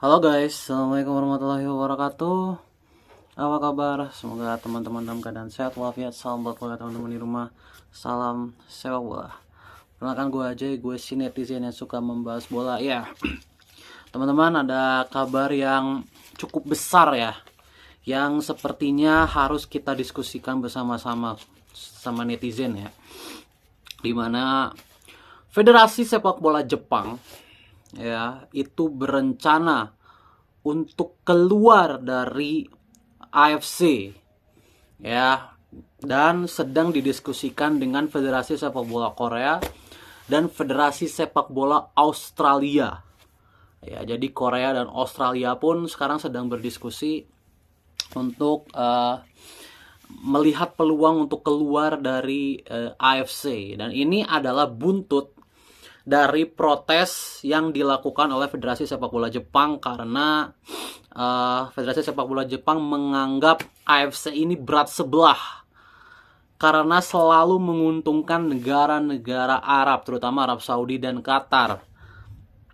Halo guys, assalamualaikum warahmatullahi wabarakatuh. Apa kabar? Semoga teman-teman dalam keadaan sehat walafiat. Salam buat keluarga teman-teman di rumah. Salam sepak bola. Perkenalkan gue aja, gue si netizen yang suka membahas bola. Ya, teman-teman, ada kabar yang cukup besar ya, yang sepertinya harus kita diskusikan bersama-sama sama netizen ya. Dimana Federasi Sepak Bola Jepang ya itu berencana untuk keluar dari AFC ya, dan sedang didiskusikan dengan Federasi Sepak Bola Korea dan Federasi Sepak Bola Australia ya. Jadi Korea dan Australia pun sekarang sedang berdiskusi untuk melihat peluang untuk keluar dari AFC, dan ini adalah buntut dari protes yang dilakukan oleh Federasi Sepak Bola Jepang karena Federasi Sepak Bola Jepang menganggap AFC ini berat sebelah karena selalu menguntungkan negara-negara Arab, terutama Arab Saudi dan Qatar.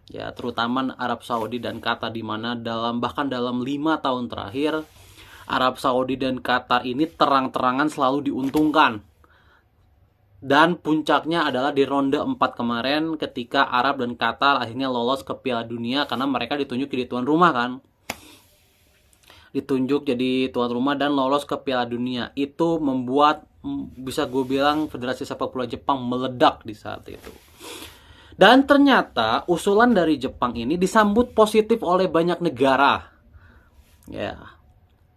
Ya, terutama Arab Saudi dan Qatar, di mana bahkan dalam 5 tahun terakhir Arab Saudi dan Qatar ini terang-terangan selalu diuntungkan. Dan puncaknya adalah di ronde 4 kemarin ketika Arab dan Qatar akhirnya lolos ke Piala Dunia karena mereka ditunjuk jadi tuan rumah kan. Ditunjuk jadi tuan rumah dan lolos ke Piala Dunia. Itu membuat, bisa gue bilang, Federasi Sepak Bola Jepang meledak di saat itu. Dan ternyata usulan dari Jepang ini disambut positif oleh banyak negara. Ya,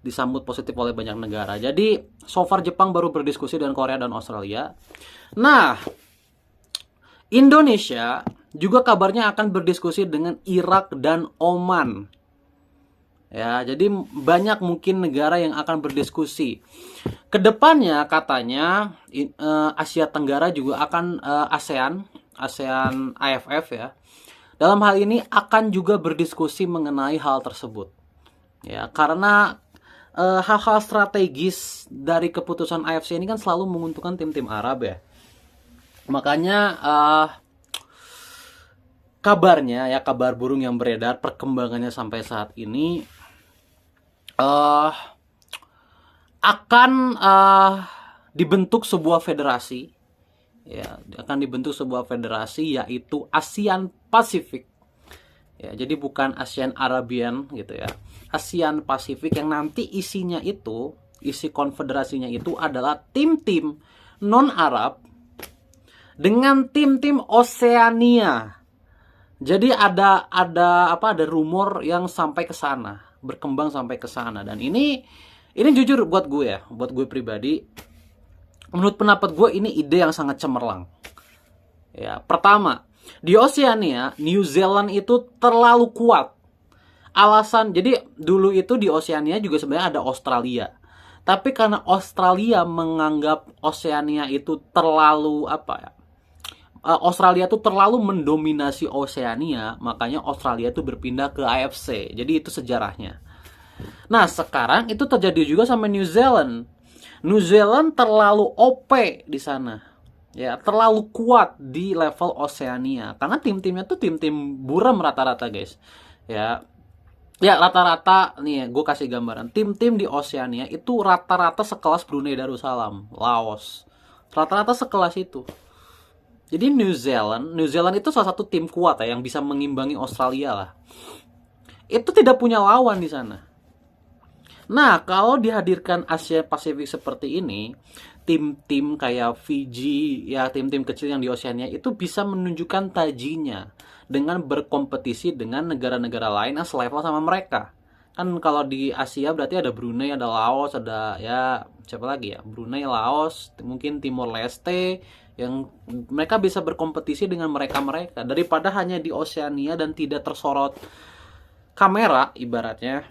disambut positif oleh banyak negara. Jadi so far Jepang baru berdiskusi dengan Korea dan Australia. Nah, Indonesia juga kabarnya akan berdiskusi dengan Irak dan Oman. Ya, jadi banyak mungkin negara yang akan berdiskusi. Kedepannya katanya Asia Tenggara juga akan ASEAN AFF ya. Dalam hal ini akan juga berdiskusi mengenai hal tersebut. Ya, karena hal-hal strategis dari keputusan AFC ini kan selalu menguntungkan tim-tim Arab ya. Makanya kabarnya ya, kabar burung yang beredar perkembangannya sampai saat ini akan dibentuk sebuah federasi ya, akan dibentuk sebuah federasi yaitu ASEAN Pasifik ya. Jadi bukan ASEAN Arabian gitu ya, ASEAN Pasifik, yang nanti isinya itu, isi konfederasinya itu adalah tim-tim non Arab dengan tim-tim Oseania. Jadi ada rumor yang sampai ke sana, berkembang sampai ke sana, dan ini jujur buat gue ya, buat gue pribadi, menurut pendapat gue ini ide yang sangat cemerlang. Ya, pertama, di Oseania, New Zealand itu terlalu kuat. Alasan, jadi dulu itu di Oseania juga sebenarnya ada Australia. Tapi karena Australia menganggap Oseania itu terlalu Australia itu terlalu mendominasi Oseania, makanya Australia itu berpindah ke AFC. Jadi itu sejarahnya. Nah, sekarang itu terjadi juga sama New Zealand. New Zealand terlalu OP di sana. Ya, terlalu kuat di level Oseania. Karena tim-timnya tuh tim-tim buram rata-rata, guys. Ya. Ya, rata-rata nih, gue kasih gambaran. Tim-tim di Oseania itu rata-rata sekelas Brunei Darussalam, Laos. Rata-rata sekelas itu. Jadi New Zealand itu salah satu tim kuat ya, yang bisa mengimbangi Australia lah. Itu tidak punya lawan di sana. Nah, kalau dihadirkan Asia Pasifik seperti ini, tim-tim kayak Fiji, ya tim-tim kecil yang di Oceania itu bisa menunjukkan tajinya dengan berkompetisi dengan negara-negara lain yang selevel sama mereka. Kan kalau di Asia berarti ada Brunei, ada Laos, ada ya siapa lagi ya? Brunei, Laos, mungkin Timor Leste, yang mereka bisa berkompetisi dengan mereka-mereka daripada hanya di Oceania dan tidak tersorot kamera. Ibaratnya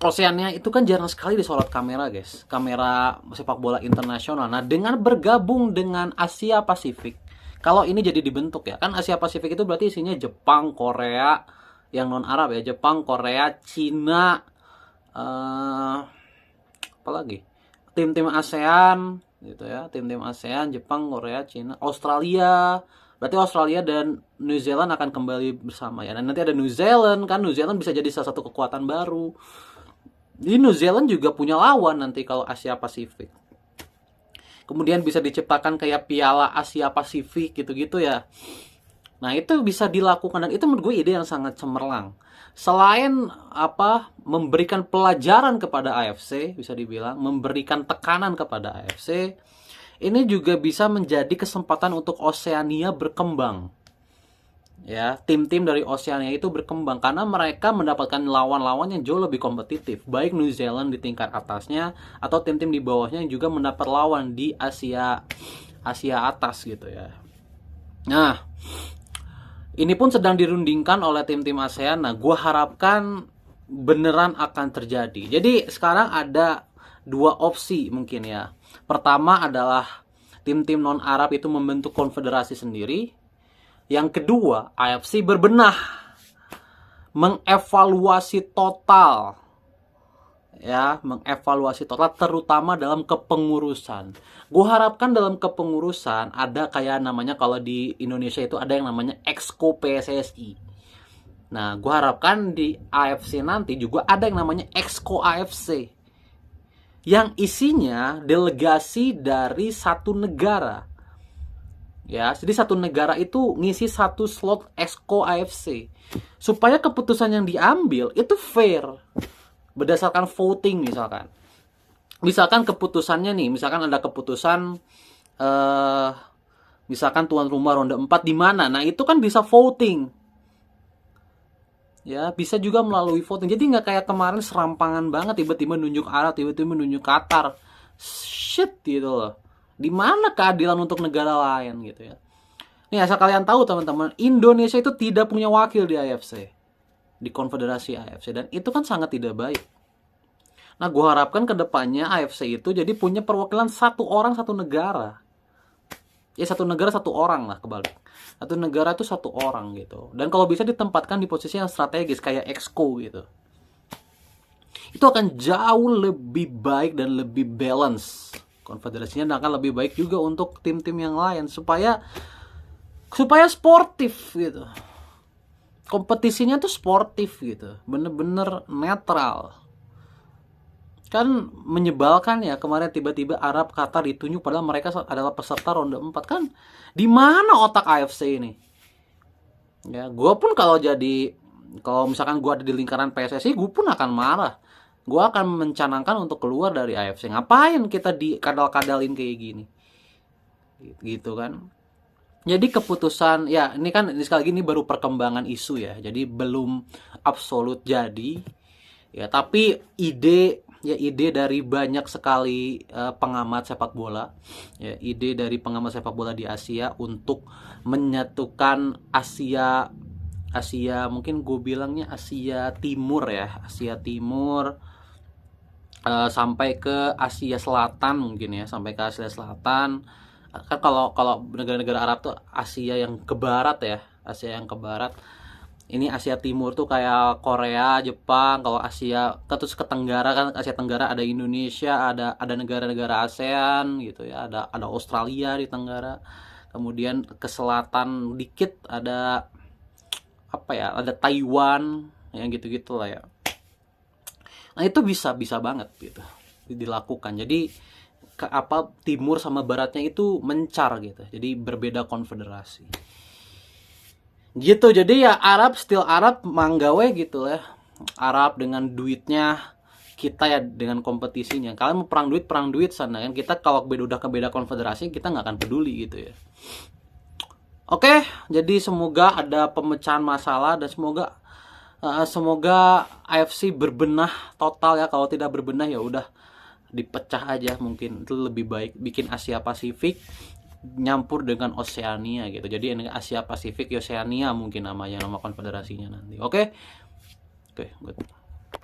Oceania itu kan jarang sekali disorot kamera, guys, kamera sepak bola internasional. Nah, dengan bergabung dengan Asia Pasifik, kalau ini jadi dibentuk ya, kan Asia Pasifik itu berarti isinya Jepang, Korea, yang non Arab ya, Jepang, Korea, Cina, apalagi tim-tim ASEAN gitu ya, tim-tim ASEAN, Jepang, Korea, Cina, Australia, Berarti Australia dan New Zealand akan kembali bersama ya. Dan nanti ada New Zealand kan, New Zealand bisa jadi salah satu kekuatan baru. Di New Zealand juga punya lawan nanti kalau Asia Pasifik. Kemudian bisa diciptakan kayak Piala Asia Pasifik gitu-gitu ya. Nah, itu bisa dilakukan dan itu menurut gue ide yang sangat cemerlang. Selain memberikan pelajaran kepada AFC, bisa dibilang memberikan tekanan kepada AFC, ini juga bisa menjadi kesempatan untuk Oseania berkembang. Ya, tim-tim dari Oseania itu berkembang karena mereka mendapatkan lawan-lawan yang jauh lebih kompetitif, baik New Zealand di tingkat atasnya atau tim-tim di bawahnya yang juga mendapat lawan di Asia atas gitu ya. Nah, ini pun sedang dirundingkan oleh tim-tim ASEAN. Nah, gue harapkan beneran akan terjadi. Jadi sekarang ada dua opsi mungkin ya. Pertama adalah tim-tim non-Arab itu membentuk konfederasi sendiri. Yang kedua, AFC berbenah, mengevaluasi total, ya, mengevaluasi total terutama dalam kepengurusan. Gue harapkan dalam kepengurusan ada kayak namanya, kalau di Indonesia itu ada yang namanya Exco PSSI. Nah, gue harapkan di AFC nanti juga ada yang namanya Exco AFC, yang isinya delegasi dari satu negara. Ya, jadi satu negara itu ngisi satu slot Exco AFC supaya keputusan yang diambil itu fair berdasarkan voting. Misalkan keputusannya nih, misalkan ada keputusan misalkan tuan rumah ronde 4 di mana. Nah, itu kan bisa voting. Ya, bisa juga melalui voting. Jadi nggak kayak kemarin serampangan banget, tiba-tiba nunjuk Arab, tiba-tiba nunjuk Qatar. Shit gitu loh. Di mana keadilan untuk negara lain gitu ya. Nih, asal kalian tahu teman-teman, Indonesia itu tidak punya wakil di AFC, di konfederasi AFC, dan itu kan sangat tidak baik. Nah, gue harapkan kedepannya AFC itu jadi punya perwakilan satu orang satu negara. Ya, satu negara satu orang lah, kebalik. Satu negara itu satu orang gitu. Dan kalau bisa ditempatkan di posisi yang strategis kayak Exco gitu. Itu akan jauh lebih baik dan lebih balance. Konfederasinya akan lebih baik juga untuk tim-tim yang lain supaya sportif gitu. Kompetisinya tuh sportif gitu, bener-bener netral. Kan menyebalkan ya kemarin tiba-tiba Arab Qatar ditunjuk padahal mereka adalah peserta ronde 4 kan. Di mana otak AFC ini? Ya, gue pun kalau misalkan gue ada di lingkaran PSSI, gue pun akan marah. Gue akan mencanangkan untuk keluar dari AFC. Ngapain kita dikadal-kadalin kayak gini? Gitu kan. Jadi keputusan, ya ini kan sekali lagi ini baru perkembangan isu ya. Jadi belum absolut jadi. Ya, tapi ide dari banyak sekali pengamat sepak bola. Ya, ide dari pengamat sepak bola di Asia untuk menyatukan Asia mungkin gue bilangnya Asia Timur ya. Asia Timur sampai ke Asia Selatan mungkin ya, sampai ke Asia Selatan. Kan kalau negara-negara Arab tuh Asia yang ke barat ya, Asia yang ke barat. Ini Asia Timur tuh kayak Korea, Jepang. Kalau Asia terus ke Tenggara kan, Asia Tenggara ada Indonesia, ada negara-negara ASEAN gitu ya, ada Australia di Tenggara. Kemudian ke selatan dikit ada ada Taiwan, yang gitu-gitu lah ya. Nah, itu bisa banget gitu dilakukan. Jadi timur sama baratnya itu mencar gitu. Jadi berbeda konfederasi. Gitu. Jadi ya Arab still Arab manggawe gitu ya. Arab dengan duitnya, kita ya dengan kompetisinya. Kalian mau perang duit sana kan. Kita kalau udah ke beda konfederasi kita nggak akan peduli gitu ya. Oke, jadi semoga ada pemecahan masalah dan semoga AFC berbenah total ya. Kalau tidak berbenah ya udah dipecah aja, mungkin itu lebih baik. Bikin Asia Pasifik nyampur dengan Oseania gitu. Jadi ini Asia Pasifik Oseania mungkin nama konfederasinya nanti. Oke, good.